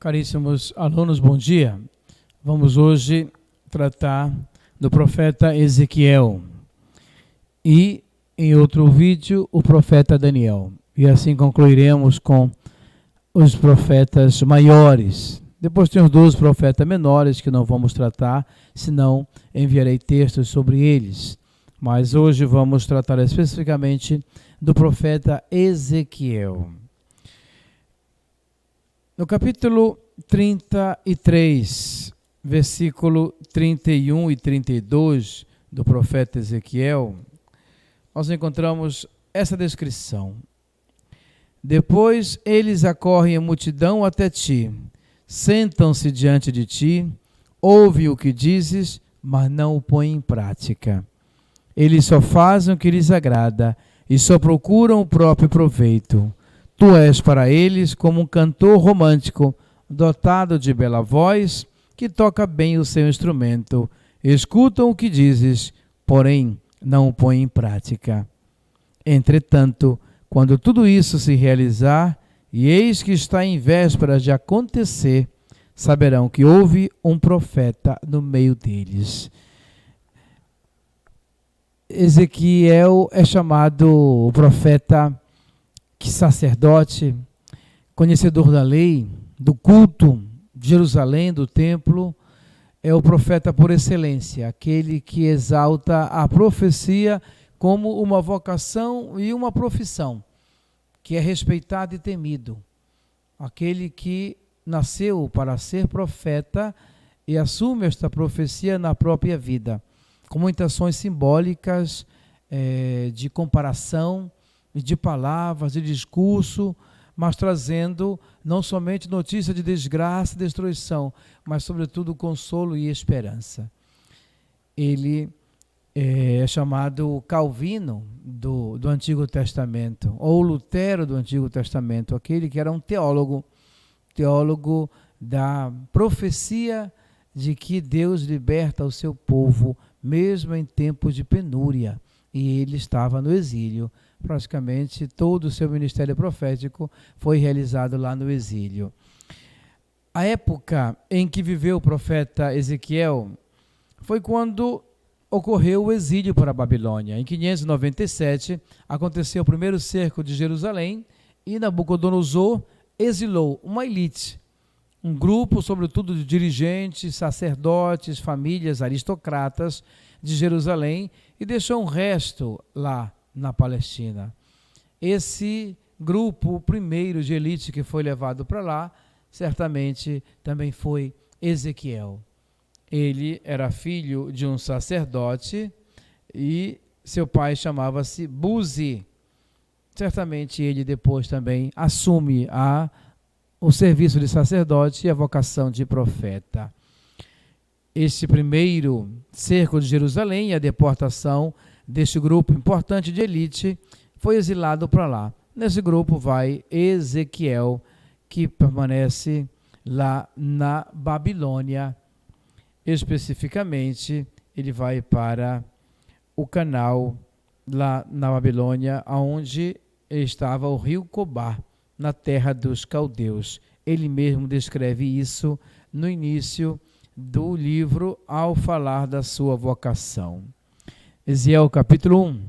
Caríssimos alunos, bom dia. Vamos hoje tratar do profeta Ezequiel e, em outro vídeo, o profeta Daniel. E assim concluiremos com os profetas maiores. Depois tem os 12 profetas menores que não vamos tratar, senão enviarei textos sobre eles. Mas hoje vamos tratar especificamente do profeta Ezequiel. No capítulo 33, versículo 31 e 32 do profeta Ezequiel, nós encontramos essa descrição. Depois eles acorrem a multidão até ti, sentam-se diante de ti, ouvem o que dizes, mas não o põem em prática. Eles só fazem o que lhes agrada e só procuram o próprio proveito. Tu és para eles como um cantor romântico, dotado de bela voz, que toca bem o seu instrumento. Escutam o que dizes, porém não o põem em prática. Entretanto, quando tudo isso se realizar, e eis que está em vésperas de acontecer, saberão que houve um profeta no meio deles. Ezequiel é chamado o profeta sacerdote, conhecedor da lei, do culto de Jerusalém, do templo, é o profeta por excelência, aquele que exalta a profecia como uma vocação e uma profissão, que é respeitado e temido. Aquele que nasceu para ser profeta e assume esta profecia na própria vida, com muitas ações simbólicas, de comparação, de palavras, de discurso, mas trazendo não somente notícia de desgraça e destruição, mas sobretudo consolo e esperança. Ele é chamado Calvino do Antigo Testamento, ou Lutero do Antigo Testamento, aquele que era um teólogo da profecia de que Deus liberta o seu povo, mesmo em tempos de penúria, e ele estava no exílio. Praticamente todo o seu ministério profético foi realizado lá no exílio. A época em que viveu o profeta Ezequiel foi quando ocorreu o exílio para a Babilônia. Em 597 aconteceu o primeiro cerco de Jerusalém e Nabucodonosor exilou uma elite, um grupo, sobretudo de dirigentes, sacerdotes, famílias, aristocratas de Jerusalém, e deixou um resto lá na Palestina. Esse grupo, o primeiro de elite que foi levado para lá, certamente também foi Ezequiel. Ele era filho de um sacerdote e seu pai chamava-se Buzi. Certamente ele depois também assume o serviço de sacerdote e a vocação de profeta. Este primeiro cerco de Jerusalém e a deportação deste grupo importante de elite foi exilado para lá. Nesse grupo vai Ezequiel, que permanece lá na Babilônia. Especificamente, ele vai para o canal lá na Babilônia, onde estava o rio Cobar, na terra dos caldeus. Ele mesmo descreve isso no início do livro, ao falar da sua vocação. Ezequiel capítulo 1.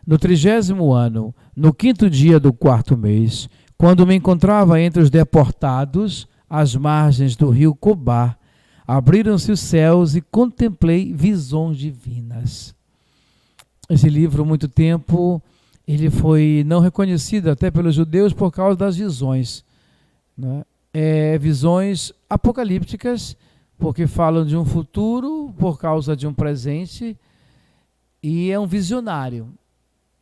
No 30º ano, no 5º dia do 4º mês, quando me encontrava entre os deportados, às margens do rio Cobar, abriram-se os céus e contemplei visões divinas. Esse livro, muito tempo, ele foi não reconhecido até pelos judeus por causa das visões, né? Visões apocalípticas, porque falam de um futuro por causa de um presente, e é um visionário.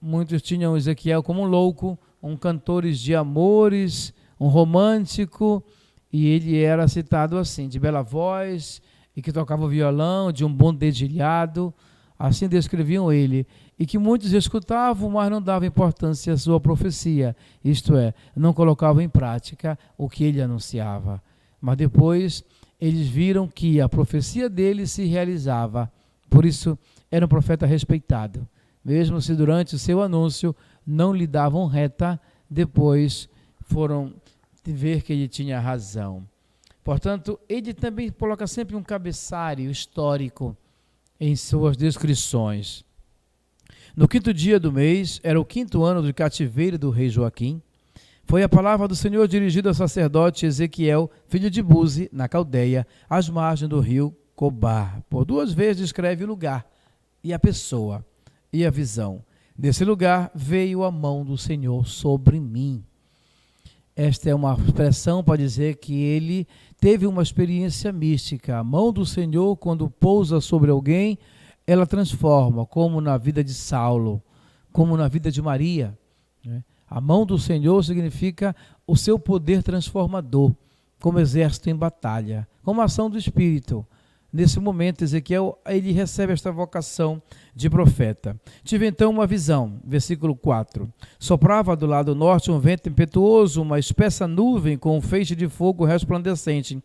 Muitos tinham Ezequiel como um louco, um cantor de amores, um romântico, e ele era citado assim, de bela voz, e que tocava o violão, de um bom dedilhado, assim descreviam ele, e que muitos escutavam, mas não davam importância à sua profecia, isto é, não colocavam em prática o que ele anunciava. Mas depois eles viram que a profecia dele se realizava, por isso era um profeta respeitado. Mesmo se durante o seu anúncio não lhe davam reta, depois foram ver que ele tinha razão. Portanto, ele também coloca sempre um cabeçalho histórico em suas descrições. No 5º dia do mês, era o 5º ano do cativeiro do rei Joaquim, foi a palavra do Senhor dirigida ao sacerdote Ezequiel, filho de Buzi, na Caldeia, às margens do rio Cobar. Por 2 vezes descreve o lugar, e a pessoa, e a visão. Desse lugar veio a mão do Senhor sobre mim. Esta é uma expressão para dizer que ele teve uma experiência mística. A mão do Senhor, quando pousa sobre alguém, ela transforma, como na vida de Saulo, como na vida de Maria. A mão do Senhor significa o seu poder transformador, como exército em batalha, como ação do Espírito. Nesse momento, Ezequiel, ele recebe esta vocação de profeta. Tive então uma visão, versículo 4. Soprava do lado norte um vento impetuoso, uma espessa nuvem com um feixe de fogo resplandecente.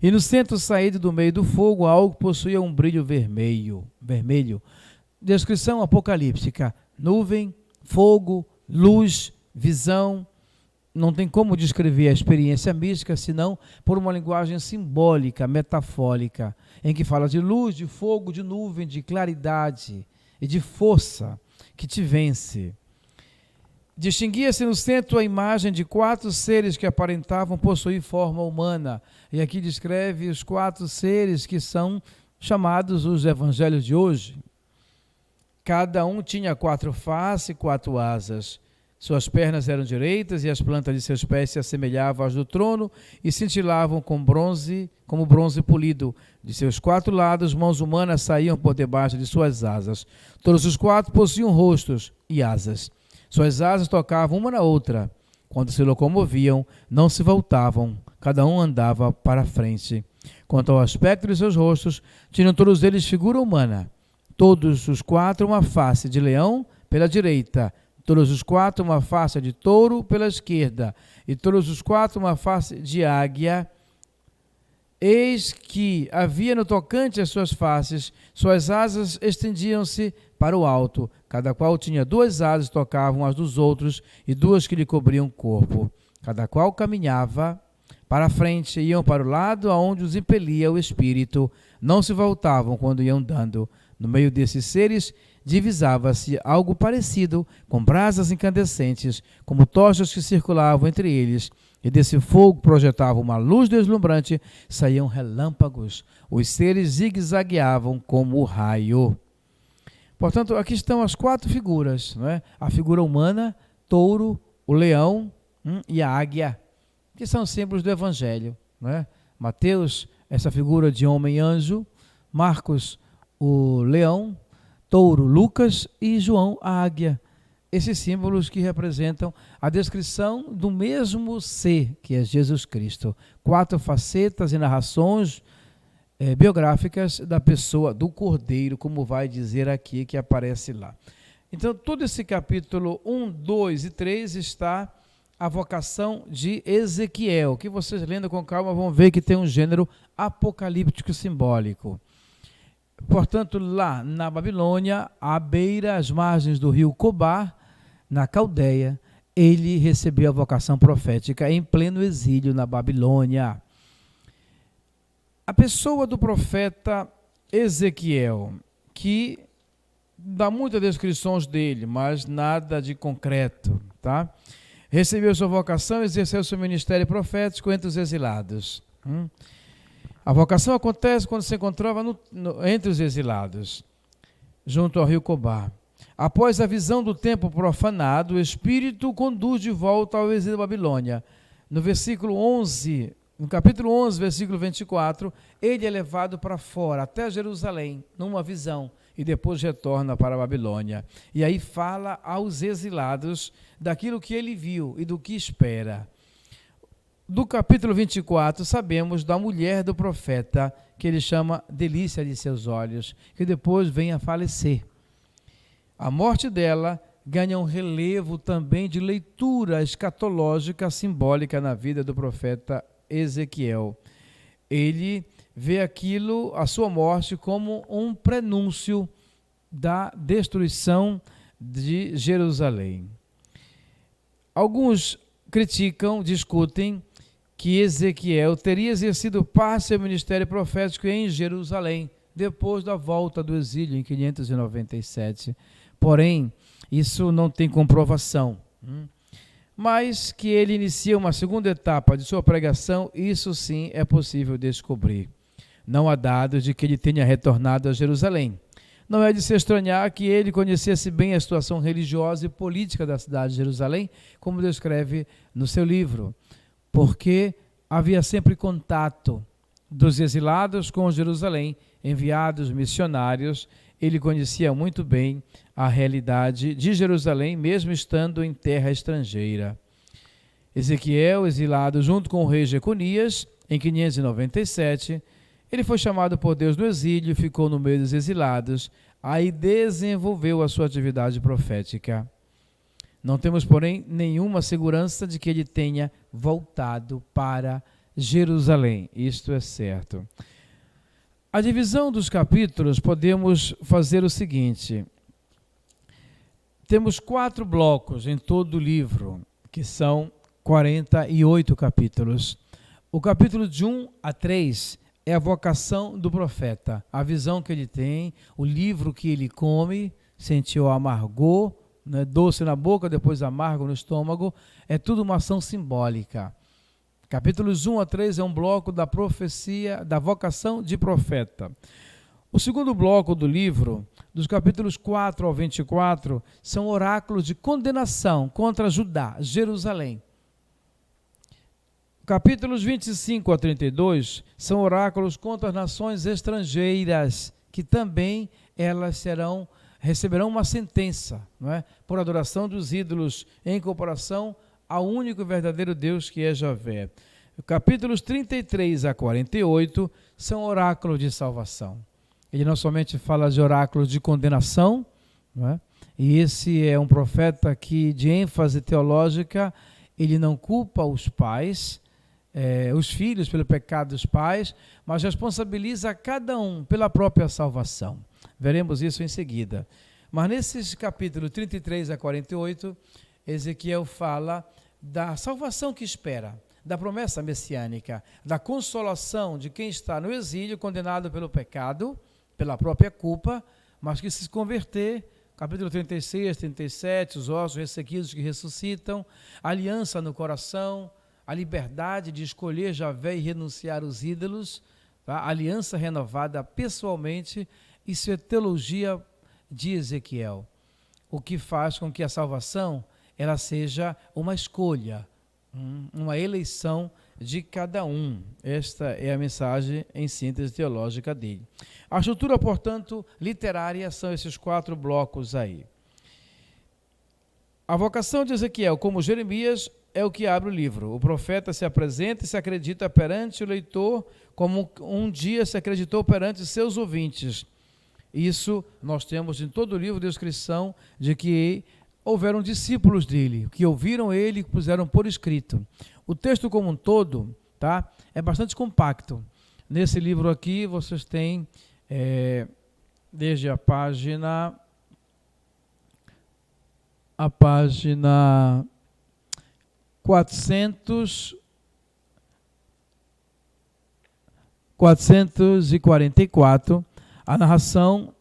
E no centro saído do meio do fogo, algo que possuía um brilho vermelho. Descrição apocalíptica: nuvem, fogo, luz, visão. Não tem como descrever a experiência mística senão por uma linguagem simbólica, metafórica, em que fala de luz, de fogo, de nuvem, de claridade e de força que te vence. Distinguia-se no centro a imagem de 4 seres que aparentavam possuir forma humana. E aqui descreve os 4 seres que são chamados os evangelhos de hoje. Cada um tinha 4 faces e 4 asas. Suas pernas eram direitas e as plantas de seus pés se assemelhavam às do trono e cintilavam como bronze polido. De seus 4 lados, mãos humanas saíam por debaixo de suas asas. Todos os 4 possuíam rostos e asas. Suas asas tocavam uma na outra. Quando se locomoviam, não se voltavam. Cada um andava para a frente. Quanto ao aspecto de seus rostos, tinham todos eles figura humana. Todos os 4 uma face de leão pela direita, todos os 4 uma face de touro pela esquerda, e todos os 4 uma face de águia. Eis que havia no tocante às suas faces, suas asas estendiam-se para o alto, cada qual tinha 2 asas, tocavam as dos outros, e 2 que lhe cobriam o corpo. Cada qual caminhava para a frente, iam para o lado aonde os impelia o Espírito, não se voltavam quando iam andando. No meio desses seres divisava-se algo parecido com brasas incandescentes, como tochas que circulavam entre eles, e desse fogo projetava uma luz deslumbrante, saíam relâmpagos. Os seres zigue-zagueavam como o raio. Portanto, aqui estão as 4 figuras, não é? A figura humana, touro, o leão e a águia, que são símbolos do Evangelho, não é? Mateus, essa figura de homem-anjo, Marcos, o leão, touro, Lucas, e João, a águia. Esses símbolos que representam a descrição do mesmo ser, que é Jesus Cristo. 4 facetas e narrações biográficas da pessoa, do Cordeiro, como vai dizer aqui, que aparece lá. Então, todo esse capítulo 1, 2 e 3 está a vocação de Ezequiel, que vocês lendo com calma vão ver que tem um gênero apocalíptico simbólico. Portanto, lá na Babilônia, à beira, às margens do rio Cobar, na Caldeia, ele recebeu a vocação profética em pleno exílio na Babilônia. A pessoa do profeta Ezequiel, que dá muitas descrições dele, mas nada de concreto, tá? Recebeu sua vocação e exerceu seu ministério profético entre os exilados. A vocação acontece quando se encontrava entre os exilados, junto ao rio Cobar. Após a visão do templo profanado, o Espírito o conduz de volta ao exílio da Babilônia. No capítulo 11, versículo 24, ele é levado para fora, até Jerusalém, numa visão, e depois retorna para a Babilônia. E aí fala aos exilados daquilo que ele viu e do que espera. Do capítulo 24, sabemos da mulher do profeta, que ele chama delícia de seus olhos, que depois vem a falecer. A morte dela ganha um relevo também de leitura escatológica simbólica na vida do profeta Ezequiel. Ele vê aquilo, a sua morte, como um prenúncio da destruição de Jerusalém. Alguns criticam, discutem que Ezequiel teria exercido parte do seu ministério profético em Jerusalém, depois da volta do exílio em 597. Porém, isso não tem comprovação. Mas que ele inicia uma segunda etapa de sua pregação, isso sim é possível descobrir. Não há dados de que ele tenha retornado a Jerusalém. Não é de se estranhar que ele conhecesse bem a situação religiosa e política da cidade de Jerusalém, como descreve no seu livro, porque havia sempre contato dos exilados com Jerusalém, enviados missionários. Ele conhecia muito bem a realidade de Jerusalém, mesmo estando em terra estrangeira. Ezequiel, exilado junto com o rei Jeconias, em 597, ele foi chamado por Deus no exílio, ficou no meio dos exilados, aí desenvolveu a sua atividade profética. Não temos, porém, nenhuma segurança de que ele tenha voltado para Jerusalém. Isto é certo. A divisão dos capítulos, podemos fazer o seguinte. Temos 4 blocos em todo o livro, que são 48 capítulos. O capítulo de 1 a 3 é a vocação do profeta, a visão que ele tem, o livro que ele come, sentiu amargor, né, doce na boca, depois amargo no estômago, é tudo uma ação simbólica. Capítulos 1 a 3 é um bloco da profecia, da vocação de profeta. O segundo bloco do livro, dos capítulos 4 ao 24, são oráculos de condenação contra Judá, Jerusalém. Capítulos 25 a 32 são oráculos contra as nações estrangeiras, que também elas receberão uma sentença, não é? Por adoração dos ídolos, em comparação ao único e verdadeiro Deus, que é Javé. Capítulos 33 a 48 são oráculos de salvação. Ele não somente fala de oráculos de condenação, não é? E esse é um profeta que, de ênfase teológica, ele não culpa os pais, os filhos pelo pecado dos pais, mas responsabiliza cada um pela própria salvação. Veremos isso em seguida. Mas nesses capítulos 33 a 48, Ezequiel fala da salvação que espera, da promessa messiânica, da consolação de quem está no exílio, condenado pelo pecado, pela própria culpa, mas que se converter, capítulo 36, 37, os ossos ressequidos que ressuscitam, a aliança no coração, a liberdade de escolher Javé e renunciar aos ídolos, tá? Aliança renovada pessoalmente, isso é teologia de Ezequiel, o que faz com que a salvação ela seja uma escolha, uma eleição de cada um. Esta é a mensagem em síntese teológica dele. A estrutura, portanto, literária são esses 4 blocos aí. A vocação de Ezequiel, como Jeremias, é o que abre o livro. O profeta se apresenta e se acredita perante o leitor como um dia se acreditou perante seus ouvintes. Isso nós temos em todo o livro de descrição de que houveram discípulos dele, que ouviram ele e puseram por escrito. O texto como um todo, tá, é bastante compacto. Nesse livro aqui vocês têm, desde a página 444, a narração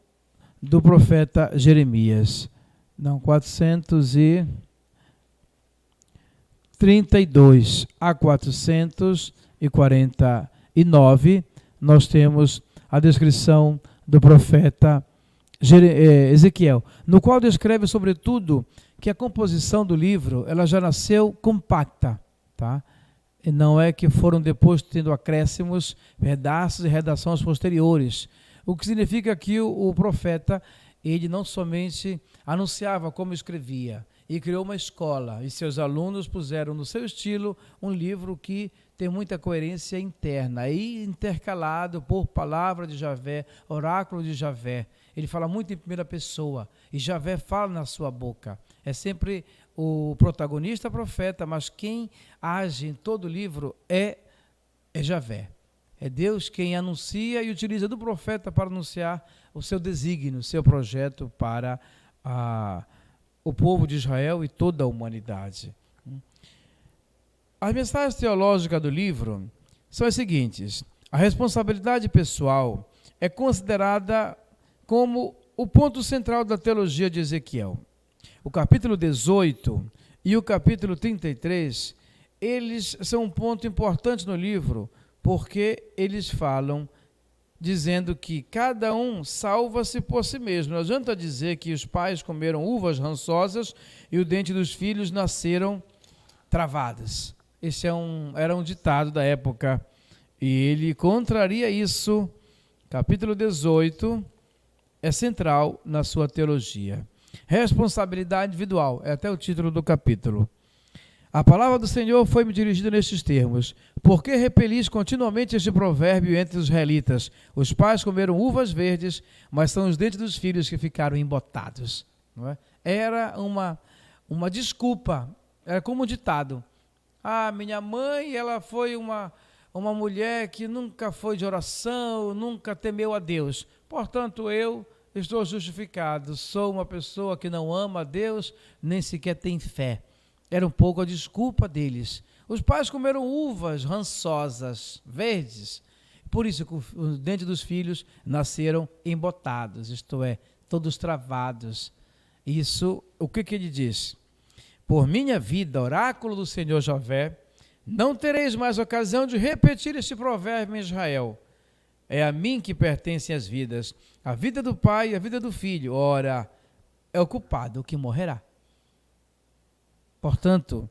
do profeta Jeremias. Não, 432 a 449, nós temos a descrição do profeta Ezequiel, no qual descreve, sobretudo, que a composição do livro ela já nasceu compacta, tá? E não é que foram depois tendo acréscimos, pedaços e redações posteriores, o que significa que o profeta ele não somente anunciava como escrevia, e criou uma escola, e seus alunos puseram no seu estilo um livro que tem muita coerência interna, e intercalado por palavra de Javé, oráculo de Javé. Ele fala muito em primeira pessoa, e Javé fala na sua boca. É sempre o protagonista, profeta, mas quem age em todo o livro é Javé. É Deus quem anuncia e utiliza do profeta para anunciar o seu desígnio, o seu projeto para o povo de Israel e toda a humanidade. As mensagens teológicas do livro são as seguintes: a responsabilidade pessoal é considerada como o ponto central da teologia de Ezequiel. O capítulo 18 e o capítulo 33, eles são um ponto importante no livro, porque eles falam dizendo que cada um salva-se por si mesmo. Não adianta dizer que os pais comeram uvas rançosas e o dente dos filhos nasceram travados. Esse era um ditado da época e ele contraria isso. Capítulo 18 é central na sua teologia. Responsabilidade individual, é até o título do capítulo. A palavra do Senhor foi-me dirigida nestes termos: por que repelis continuamente este provérbio entre os israelitas? Os pais comeram uvas verdes, mas são os dentes dos filhos que ficaram embotados. Não é? Era uma desculpa, era como um ditado. Minha mãe, ela foi uma mulher que nunca foi de oração, nunca temeu a Deus. Portanto, eu estou justificado. Sou uma pessoa que não ama a Deus, nem sequer tem fé. Era um pouco a desculpa deles. Os pais comeram uvas rançosas, verdes. Por isso, os dentes dos filhos nasceram embotados, isto é, todos travados. Isso, o que ele diz? Por minha vida, oráculo do Senhor Javé, não tereis mais ocasião de repetir este provérbio em Israel. É a mim que pertencem as vidas, a vida do pai e a vida do filho. Ora, é o culpado que morrerá. Portanto,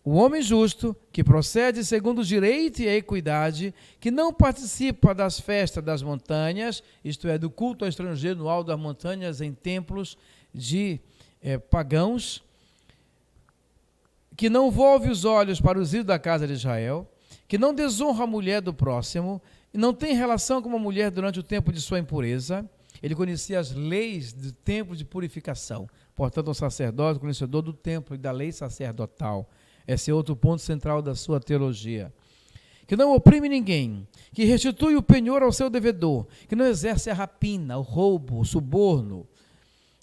o homem justo, que procede segundo o direito e a equidade, que não participa das festas das montanhas, isto é, do culto ao estrangeiro no alto das montanhas em templos de pagãos, que não volve os olhos para os ídolos da casa de Israel, que não desonra a mulher do próximo, e não tem relação com uma mulher durante o tempo de sua impureza. Ele conhecia as leis do tempo de purificação. Portanto, um sacerdote, conhecedor do templo e da lei sacerdotal. Esse é outro ponto central da sua teologia. Que não oprime ninguém, que restitui o penhor ao seu devedor, que não exerce a rapina, o roubo, o suborno,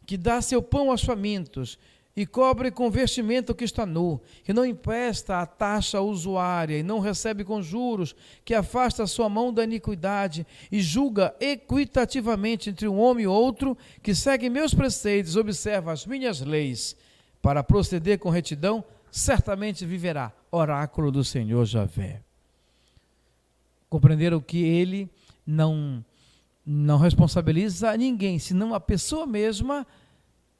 que dá seu pão aos famintos e cobre com vestimento o que está nu, que não empresta a taxa usuária e não recebe com juros, que afasta a sua mão da iniquidade e julga equitativamente entre um homem e outro, que segue meus preceitos, observa as minhas leis, para proceder com retidão, certamente viverá. Oráculo do Senhor Javé. Compreenderam que ele não responsabiliza ninguém, senão a pessoa mesma,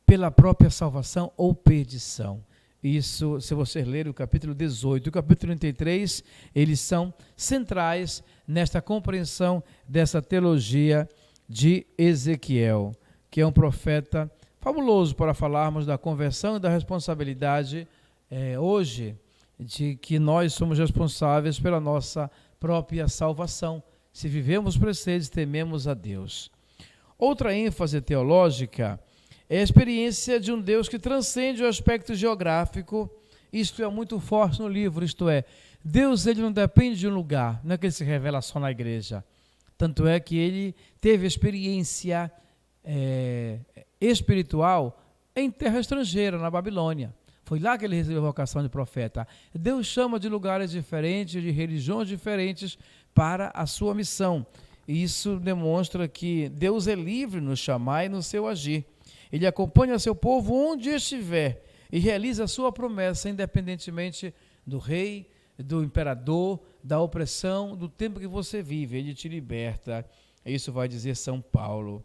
pela própria salvação ou perdição. Isso, se você ler o capítulo 18 e o capítulo 33, eles são centrais nesta compreensão dessa teologia de Ezequiel, que é um profeta fabuloso para falarmos da conversão e da responsabilidade hoje, de que nós somos responsáveis pela nossa própria salvação. Se vivemos preceitos, tememos a Deus. Outra ênfase teológica é a experiência de um Deus que transcende o aspecto geográfico. Isto é muito forte no livro, isto é, Deus ele não depende de um lugar, não é que ele se revela só na igreja. Tanto é que ele teve experiência espiritual em terra estrangeira, na Babilônia. Foi lá que ele recebeu a vocação de profeta. Deus chama de lugares diferentes, de religiões diferentes para a sua missão. E isso demonstra que Deus é livre no chamar e no seu agir. Ele acompanha seu povo onde estiver e realiza a sua promessa, independentemente do rei, do imperador, da opressão, do tempo que você vive. Ele te liberta. Isso vai dizer São Paulo.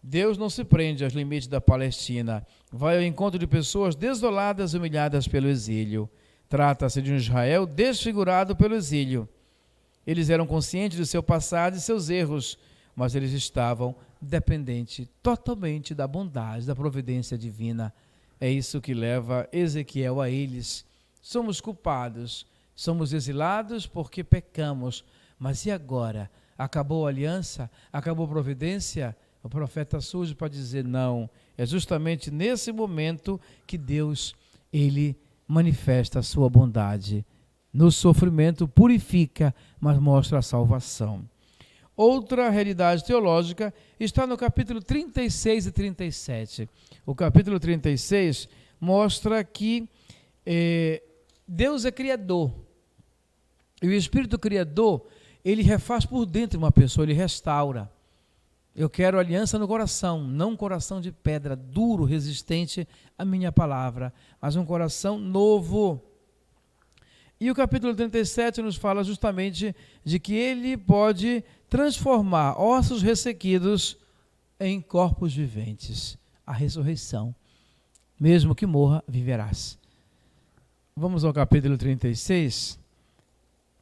Deus não se prende aos limites da Palestina. Vai ao encontro de pessoas desoladas e humilhadas pelo exílio. Trata-se de um Israel desfigurado pelo exílio. Eles eram conscientes do seu passado e seus erros, mas eles estavam dependentes totalmente da bondade, da providência divina. É isso que leva Ezequiel a eles. Somos culpados, somos exilados porque pecamos, mas e agora? Acabou a aliança? Acabou a providência? O profeta surge para dizer não. É justamente nesse momento que Deus, ele manifesta a sua bondade. No sofrimento purifica, mas mostra a salvação. Outra realidade teológica está no capítulo 36 e 37. O capítulo 36 mostra que Deus é criador. E o Espírito Criador, ele refaz por dentro uma pessoa, ele restaura. Eu quero aliança no coração, não um coração de pedra, duro, resistente à minha palavra, mas um coração novo. E o capítulo 37 nos fala justamente de que ele pode transformar ossos ressequidos em corpos viventes. A ressurreição. Mesmo que morra, viverás. Vamos ao capítulo 36,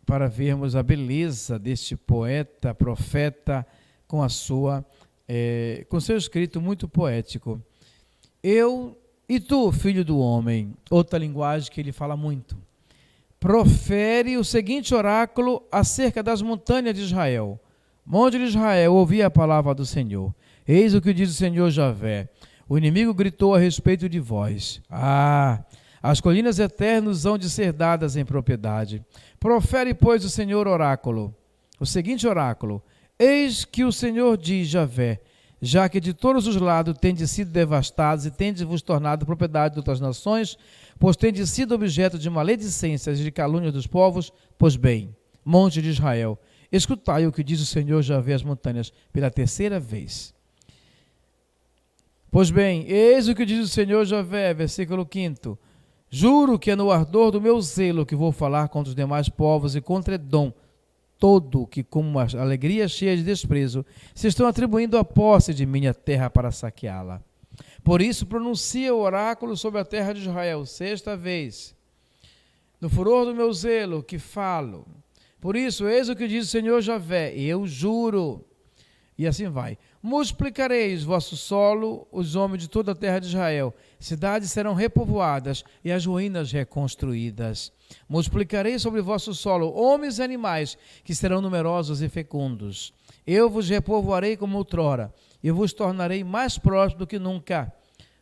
para vermos a beleza deste poeta, profeta, com seu escrito muito poético. Eu e tu, filho do homem, outra linguagem que ele fala muito, profere o seguinte oráculo acerca das montanhas de Israel. Monte de Israel, ouvi a palavra do Senhor. Eis o que diz o Senhor Javé. O inimigo gritou a respeito de vós. As colinas eternas hão de ser dadas em propriedade. Profere, pois, o Senhor oráculo. O seguinte oráculo. Eis que o Senhor diz, Javé, já que de todos os lados tendes sido devastados e tendes vos tornado propriedade de outras nações, pois tendes sido objeto de maledicências e de calúnia dos povos, pois bem, monte de Israel, escutai o que diz o Senhor Javé às montanhas pela terceira vez. Pois bem, eis o que diz o Senhor Javé, versículo 5. Juro que é no ardor do meu zelo que vou falar contra os demais povos e contra Edom, todo que com uma alegria cheia de desprezo se estão atribuindo a posse de minha terra para saqueá-la. Por isso pronuncia o oráculo sobre a terra de Israel, sexta vez. No furor do meu zelo que falo. Por isso, eis o que diz o Senhor Javé, eu juro. E assim vai. Multiplicareis vosso solo, os homens de toda a terra de Israel. Cidades serão repovoadas e as ruínas reconstruídas. Multiplicarei sobre vosso solo homens e animais, que serão numerosos e fecundos. Eu vos repovoarei como outrora, e vos tornarei mais próximo do que nunca.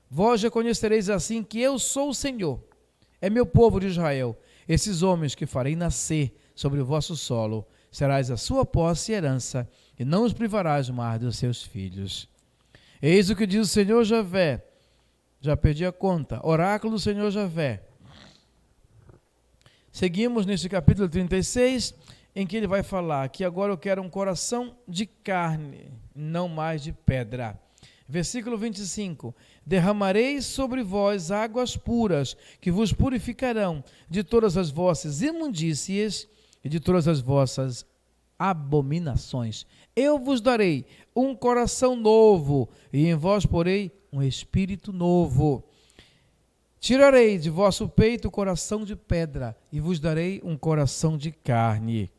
Vós reconhecereis assim que eu sou o Senhor. É meu povo de Israel. Esses homens que farei nascer sobre o vosso solo, serás a sua posse e herança, e não os privarás mais dos seus filhos. Eis o que diz o Senhor Javé. Já perdi a conta. Oráculo do Senhor Javé. Seguimos nesse capítulo 36, em que ele vai falar que agora eu quero um coração de carne, não mais de pedra. Versículo 25. Derramarei sobre vós águas puras, que vos purificarão de todas as vossas imundícias e de todas as vossas abominações. Eu vos darei um coração novo, e em vós porei um espírito novo. Tirarei de vosso peito o coração de pedra, e vos darei um coração de carne.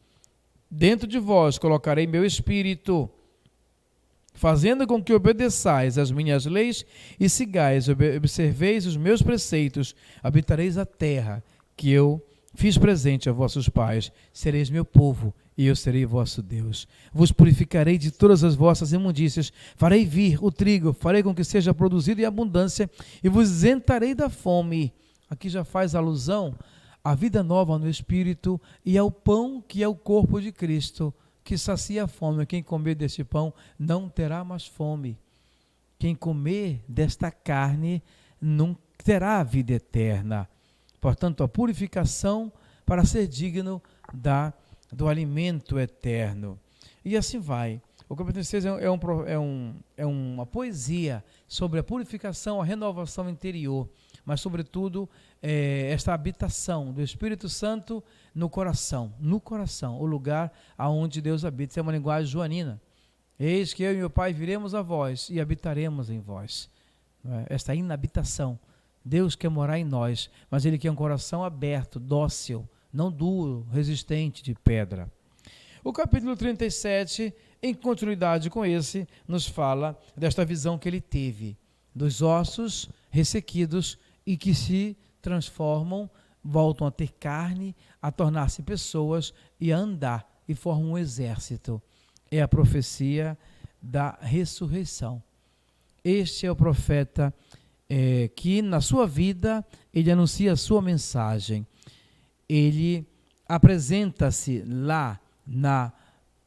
Dentro de vós colocarei meu espírito, fazendo com que obedeçais as minhas leis e sigais, observeis os meus preceitos, habitareis a terra que eu fiz presente a vossos pais, sereis meu povo, e eu serei vosso Deus. Vos purificarei de todas as vossas imundícias, farei vir o trigo, farei com que seja produzido em abundância, e vos isentarei da fome. Aqui já faz alusão à vida nova no Espírito e ao pão que é o corpo de Cristo, que sacia a fome. Quem comer deste pão não terá mais fome. Quem comer desta carne não terá a vida eterna. Portanto, a purificação para ser digno do alimento eterno. E assim vai. O capítulo 6 é uma poesia sobre a purificação, a renovação interior, mas sobretudo esta habitação do Espírito Santo no coração, o lugar aonde Deus habita. Isso é uma linguagem joanina. Eis que eu e meu Pai viremos a vós e habitaremos em vós. Esta inabitação. Deus quer morar em nós, mas Ele quer um coração aberto, dócil, não duro, resistente de pedra. O capítulo 37, em continuidade com esse, nos fala desta visão que ele teve, dos ossos ressequidos e que se transformam, voltam a ter carne, a tornar-se pessoas e a andar, e formam um exército. É a profecia da ressurreição. Este é o profeta que na sua vida ele anuncia a sua mensagem. Ele apresenta-se lá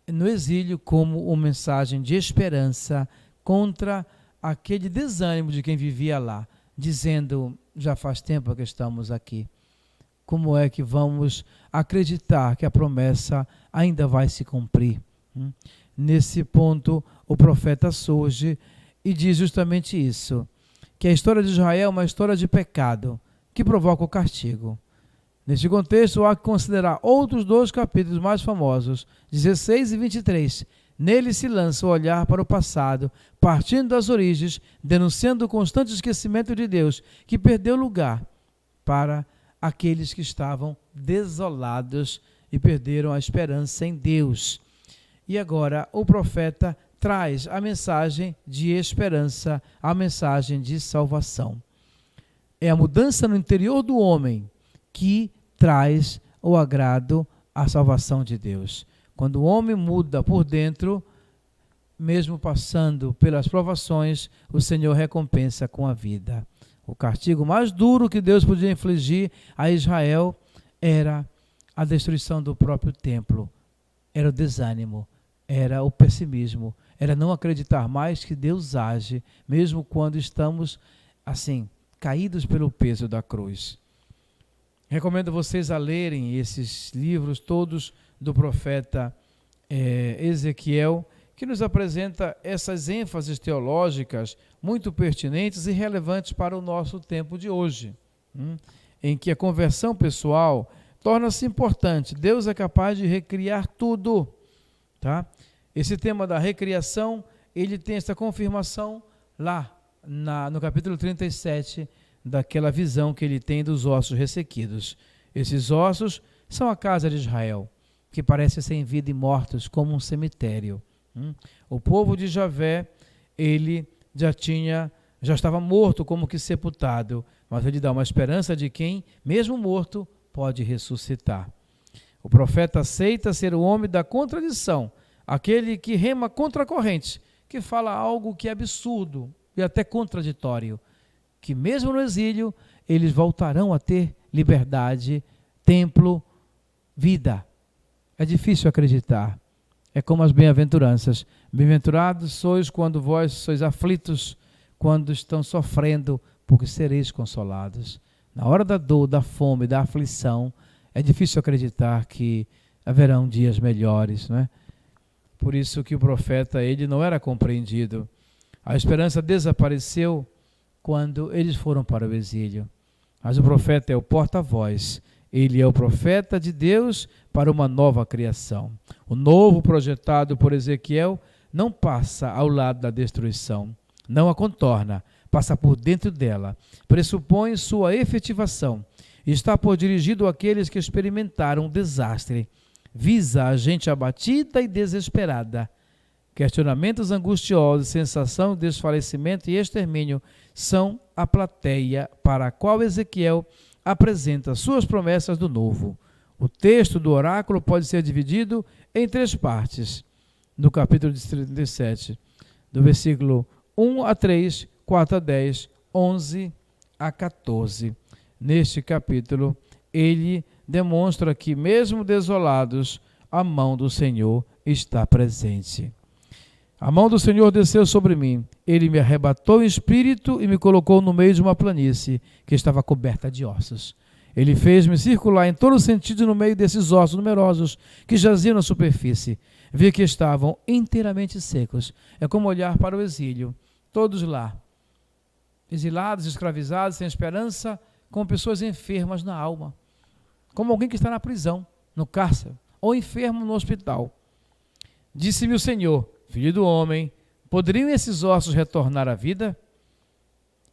no exílio como uma mensagem de esperança contra aquele desânimo de quem vivia lá, dizendo: já faz tempo que estamos aqui, como é que vamos acreditar que a promessa ainda vai se cumprir? Nesse ponto, o profeta surge e diz justamente isso, que a história de Israel é uma história de pecado que provoca o castigo. Neste contexto, há que considerar outros 2 capítulos mais famosos, 16 e 23. Nele se lança o olhar para o passado, partindo das origens, denunciando o constante esquecimento de Deus, que perdeu lugar para aqueles que estavam desolados e perderam a esperança em Deus. E agora o profeta traz a mensagem de esperança, a mensagem de salvação. É a mudança no interior do homem que traz o agrado à salvação de Deus. Quando o homem muda por dentro, mesmo passando pelas provações, o Senhor recompensa com a vida. O castigo mais duro que Deus podia infligir a Israel era a destruição do próprio templo, era o desânimo, era o pessimismo, era não acreditar mais que Deus age, mesmo quando estamos, assim, caídos pelo peso da cruz. Recomendo vocês a lerem esses livros todos do profeta Ezequiel, que nos apresenta essas ênfases teológicas muito pertinentes e relevantes para o nosso tempo de hoje, em que a conversão pessoal torna-se importante. Deus é capaz de recriar tudo, tá? Esse tema da recriação, ele tem essa confirmação lá no capítulo 37, daquela visão que ele tem dos ossos ressequidos. Esses ossos são a casa de Israel, que parece sem vida e mortos como um cemitério. O povo de Javé, ele já estava morto como que sepultado, mas ele dá uma esperança de quem, mesmo morto, pode ressuscitar. O profeta aceita ser o homem da contradição, aquele que rema contra a corrente, que fala algo que é absurdo e até contraditório, que mesmo no exílio, eles voltarão a ter liberdade, templo, vida. É difícil acreditar. É como as bem-aventuranças. Bem-aventurados sois quando vós sois aflitos, quando estão sofrendo, porque sereis consolados. Na hora da dor, da fome, da aflição, é difícil acreditar que haverão dias melhores, não é? Por isso que o profeta, ele não era compreendido. A esperança desapareceu quando eles foram para o exílio. Mas o profeta é o porta-voz. Ele é o profeta de Deus para uma nova criação. O novo projetado por Ezequiel não passa ao lado da destruição, não a contorna, passa por dentro dela, pressupõe sua efetivação e está por dirigido àqueles que experimentaram o desastre, visa a gente abatida e desesperada. Questionamentos angustiosos, sensação de desfalecimento e extermínio são a plateia para a qual Ezequiel apresenta suas promessas do novo. O texto do oráculo pode ser dividido em 3 partes. No capítulo 37, do versículo 1 a 3, 4 a 10, 11 a 14. Neste capítulo, ele demonstra que, mesmo desolados, a mão do Senhor está presente. A mão do Senhor desceu sobre mim, ele me arrebatou em espírito e me colocou no meio de uma planície que estava coberta de ossos. Ele fez-me circular em todo sentido no meio desses ossos numerosos que jaziam na superfície. Vi que estavam inteiramente secos. É como olhar para o exílio, todos lá, exilados, escravizados, sem esperança, com pessoas enfermas na alma, como alguém que está na prisão, no cárcere, ou enfermo no hospital. Disse-me o Senhor: Filho do homem, poderiam esses ossos retornar à vida?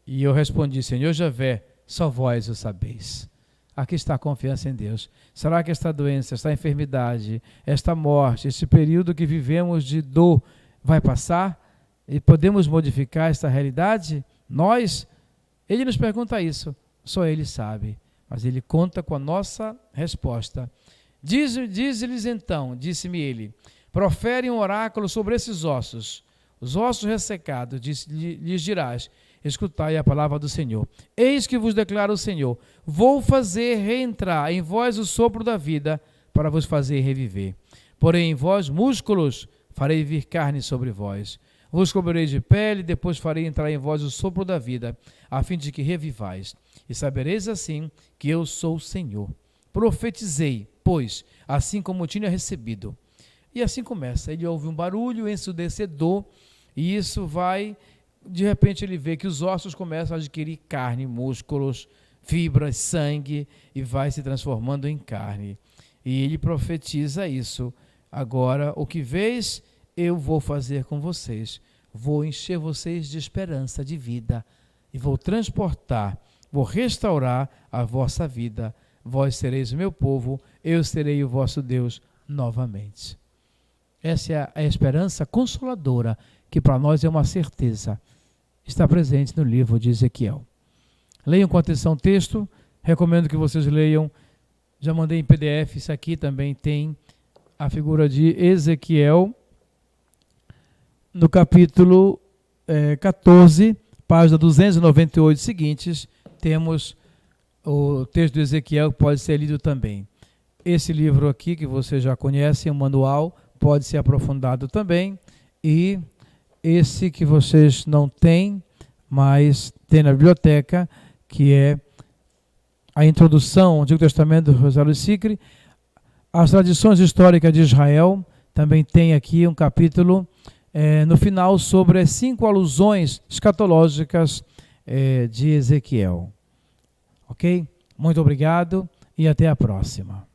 E eu respondi: Senhor Javé, só vós o sabeis. Aqui está a confiança em Deus. Será que esta doença, esta enfermidade, esta morte, este período que vivemos de dor vai passar? E podemos modificar esta realidade? Nós? Ele nos pergunta isso. Só ele sabe. Mas ele conta com a nossa resposta. Diz-lhes então, disse-me ele, profere um oráculo sobre esses ossos, os ossos ressecados, lhes dirás, escutai a palavra do Senhor. Eis que vos declara o Senhor, vou fazer reentrar em vós o sopro da vida, para vos fazer reviver. Porém, em vós, músculos, farei vir carne sobre vós. Vos cobrirei de pele, depois farei entrar em vós o sopro da vida, a fim de que revivais. E sabereis assim que eu sou o Senhor. profetizei, pois, assim como tinha recebido. E assim começa. Ele ouve um barulho ensurdecedor, e isso vai, de repente ele vê que os ossos começam a adquirir carne, músculos, fibras, sangue, e vai se transformando em carne. E ele profetiza isso. Agora, o que vês, eu vou fazer com vocês. Vou encher vocês de esperança, de vida, e vou transportar, vou restaurar a vossa vida. Vós sereis o meu povo, eu serei o vosso Deus novamente. Essa é a esperança consoladora, que para nós é uma certeza. Está presente no livro de Ezequiel. Leiam com atenção o texto, recomendo que vocês leiam. Já mandei em PDF, isso aqui também tem a figura de Ezequiel, no capítulo 14, página 298 seguintes, temos o texto de Ezequiel que pode ser lido também. Esse livro aqui, que você já conhece, um manual, pode ser aprofundado também. E esse que vocês não têm, mas tem na biblioteca, que é a introdução ao Antigo Testamento do Rosário Sicre, as tradições históricas de Israel. Também tem aqui um capítulo no final sobre as 5 alusões escatológicas de Ezequiel. Ok? Muito obrigado e até a próxima.